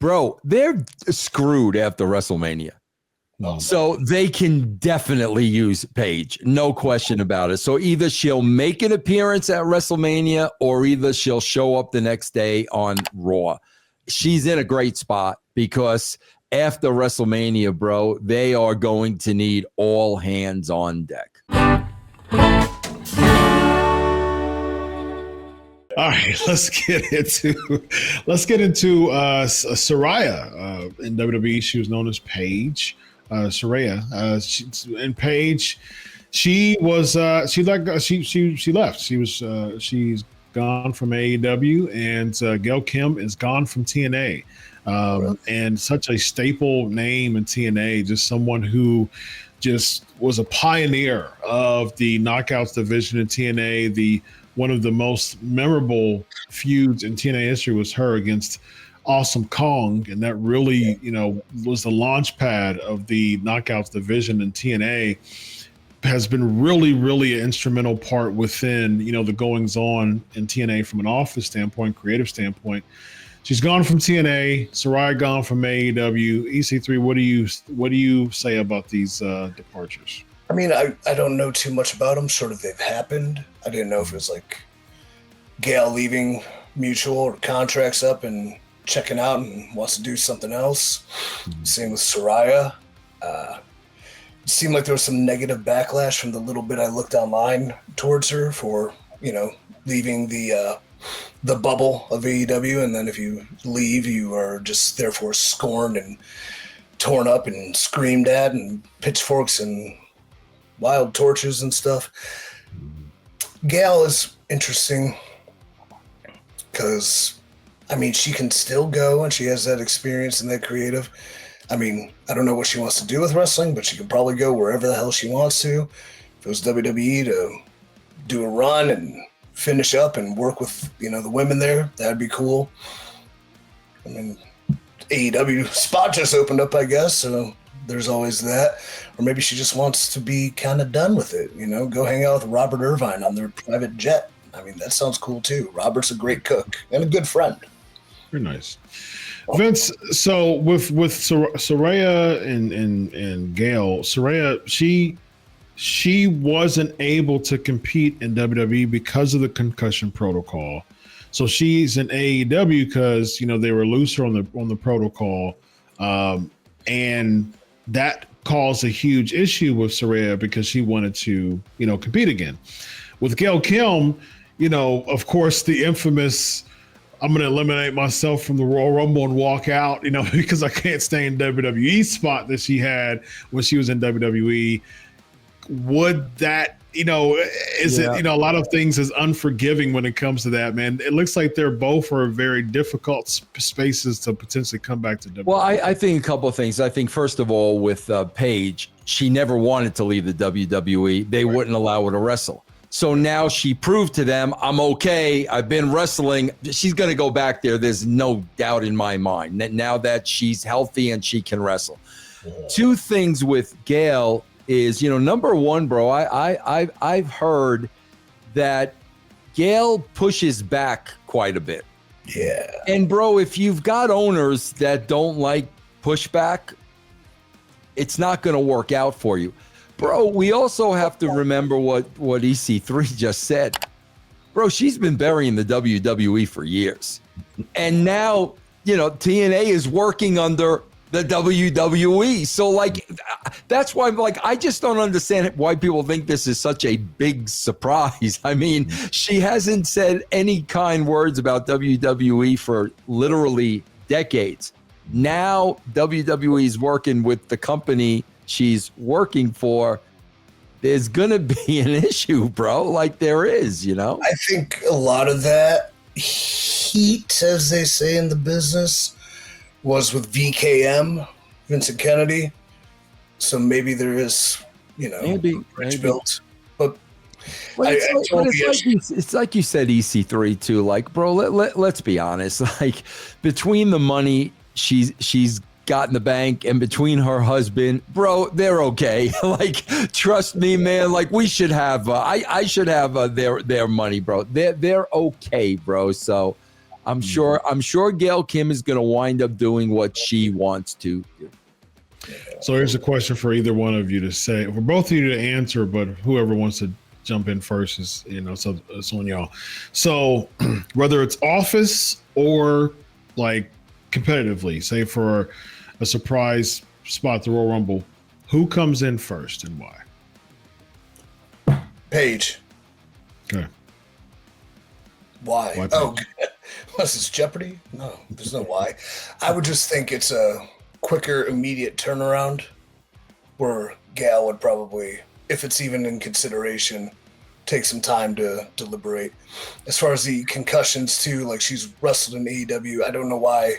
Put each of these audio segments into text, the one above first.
Bro, they're screwed after WrestleMania. So they can definitely use Paige, no question about it. So either she'll make an appearance at WrestleMania or either she'll show up the next day on Raw. She's in a great spot because after WrestleMania, bro, they are going to need all hands on deck. All right, let's get into Saraya in WWE. She was known as Paige. Saraya, and Paige, she left. She's gone from AEW, and Gail Kim is gone from TNA. And such a staple name in TNA, just someone who just was a pioneer of the Knockouts division in TNA. One of the most memorable feuds in TNA history was her against Awesome Kong, and that really, was the launch pad of the Knockouts division in TNA. Has been really, really an instrumental part within, the goings on in TNA from an office standpoint, creative standpoint. She's gone from TNA. Saraya gone from AEW. EC3, what do you say about these departures? I mean, I don't know too much about them. Sort of, they've happened. I didn't know if it was like Gail leaving mutual or contracts up and checking out and wants to do something else. Same with Saraya. It seemed like there was some negative backlash from the little bit I looked online towards her for, leaving the bubble of AEW. And then if you leave, you are just therefore scorned and torn up and screamed at and pitchforks and wild torches and stuff. Gail is interesting because, she can still go and she has that experience and that creative. I don't know what she wants to do with wrestling, but she can probably go wherever the hell she wants to. If it was WWE to do a run and finish up and work with, the women there, that'd be cool. AEW spot just opened up, I guess, so there's always that. Or maybe she just wants to be kind of done with it, go hang out with Robert Irvine on their private jet. That sounds cool too. Robert's a great cook and a good friend. Very nice. Vince, so with Saraya and Gail, Saraya, she wasn't able to compete in WWE because of the concussion protocol. So she's in AEW because, they were looser on the protocol. And that caused a huge issue with Saraya because she wanted to, compete again. With Gail Kim, of course, the infamous, I'm going to eliminate myself from the Royal Rumble and walk out, because I can't stay in WWE spot that she had when she was in WWE. Would that, it, a lot of things is unforgiving when it comes to that, man. It looks like they're both are very difficult spaces to potentially come back to WWE. Well, I think a couple of things. I think, first of all, with Paige, she never wanted to leave the WWE. They wouldn't allow her to wrestle. So now she proved to them, I'm okay. I've been wrestling. She's going to go back there. There's no doubt in my mind that now that she's healthy and she can wrestle. Two things with Gail is, number one, bro, I've heard that Gail pushes back quite a bit. Yeah. And bro, if you've got owners that don't like pushback, it's not going to work out for you. Bro, we also have to remember what EC3 just said. Bro, she's been burying the WWE for years. And now, TNA is working under the WWE. So, that's why I just don't understand why people think this is such a big surprise. She hasn't said any kind words about WWE for literally decades. Now, WWE is working with the company she's working for. There's gonna be an issue, bro, there is, I think a lot of that heat, as they say in the business, was with VKM, Vincent Kennedy. So maybe there is, maybe built. But it's like you said, EC3 too. Bro, let's be honest. Between the money she's got in the bank and between her husband, bro, they're okay. Trust me, man. We should have. I should have their money, bro. They're okay, bro. So I'm sure Gail Kim is going to wind up doing what she wants to do. So here's a question for either one of you to say, for both of you to answer, but whoever wants to jump in first is, so it's on y'all. So whether it's office or like competitively, say for a surprise spot, the Royal Rumble, who comes in first and why? Paige. Okay. Why? Paige? Oh, was this Jeopardy? No, there's no why. I would just think it's a quicker, immediate turnaround where Gail would probably, if it's even in consideration, take some time to deliberate. As far as the concussions too, like she's wrestled in AEW. I don't know why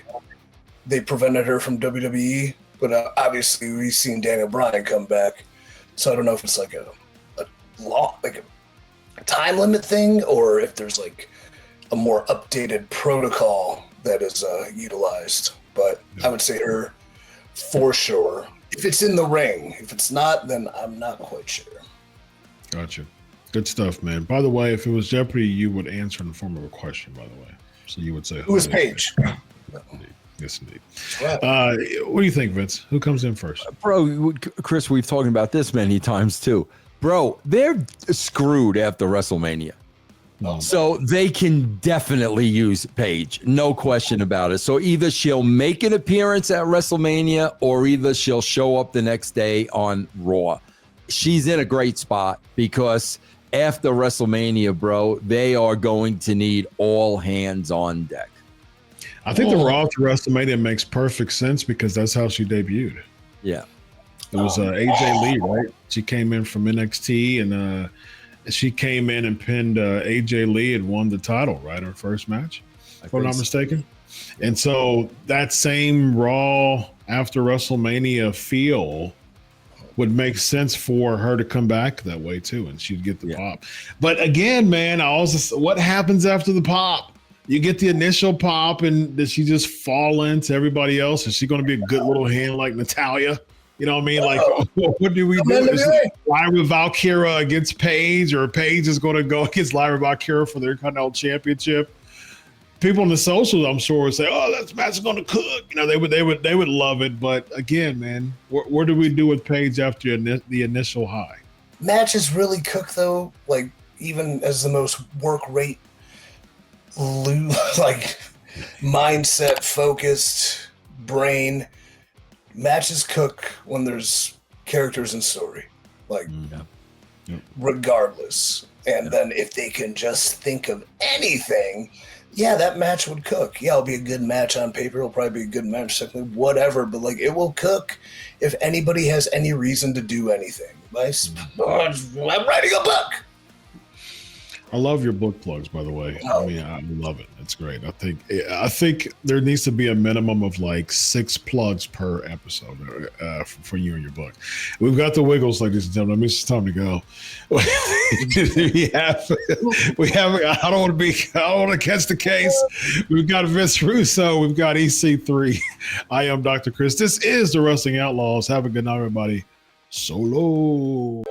they prevented her from WWE, but obviously we've seen Daniel Bryan come back. So I don't know if it's like a law, like a time limit thing, or if there's like a more updated protocol that is utilized. But I would say her for sure. If it's in the ring, if it's not, then I'm not quite sure. Gotcha. Good stuff, man. By the way, if it was Jeopardy, you would answer in the form of a question, by the way. So you would say, who is Paige? Yes, indeed. What do you think, Vince? Who comes in first? Bro, Chris, we've talked about this many times too. Bro, they're screwed after WrestleMania. So they can definitely use Paige, no question about it. So either she'll make an appearance at WrestleMania or either she'll show up the next day on Raw. She's in a great spot because after WrestleMania, bro, they are going to need all hands on deck. I think the Raw to WrestleMania makes perfect sense because that's how she debuted. Yeah. It was AJ Lee, right? She came in from NXT and she came in and pinned AJ Lee and won the title, right? Her first match, if I'm not mistaken. And so that same Raw after WrestleMania feel would make sense for her to come back that way too, and she'd get the pop. But again, man, what happens after the pop? You get the initial pop, and does she just fall into everybody else? Is she going to be a good little hand like Natalia? You know what I mean? Like, what do we do? Is it Lyra Valkyria against Paige, or Paige is going to go against Lyra Valkyria for their Continental Championship? People on the socials, I'm sure, would say, "Oh, that match is going to cook." They would love it. But again, man, what do we do with Paige after the initial high? Matches really cook though. Like even as the most work rate, like mindset focused brain. Matches cook when there's characters and story, like regardless. And then if they can just think of anything, that match would cook. Yeah, it'll be a good match on paper. It'll probably be a good match, whatever. But like, it will cook if anybody has any reason to do anything. I'm writing a book. I love your book plugs, by the way. I mean, I love it. It's great. I think there needs to be a minimum of like 6 plugs per episode for you and your book. We've got the Wiggles, ladies and gentlemen. It's time to go. we have. I don't want to catch the case. We've got Vince Russo. We've got EC3. I am Dr. Chris. This is the Wrestling Outlaws. Have a good night, everybody. Solo.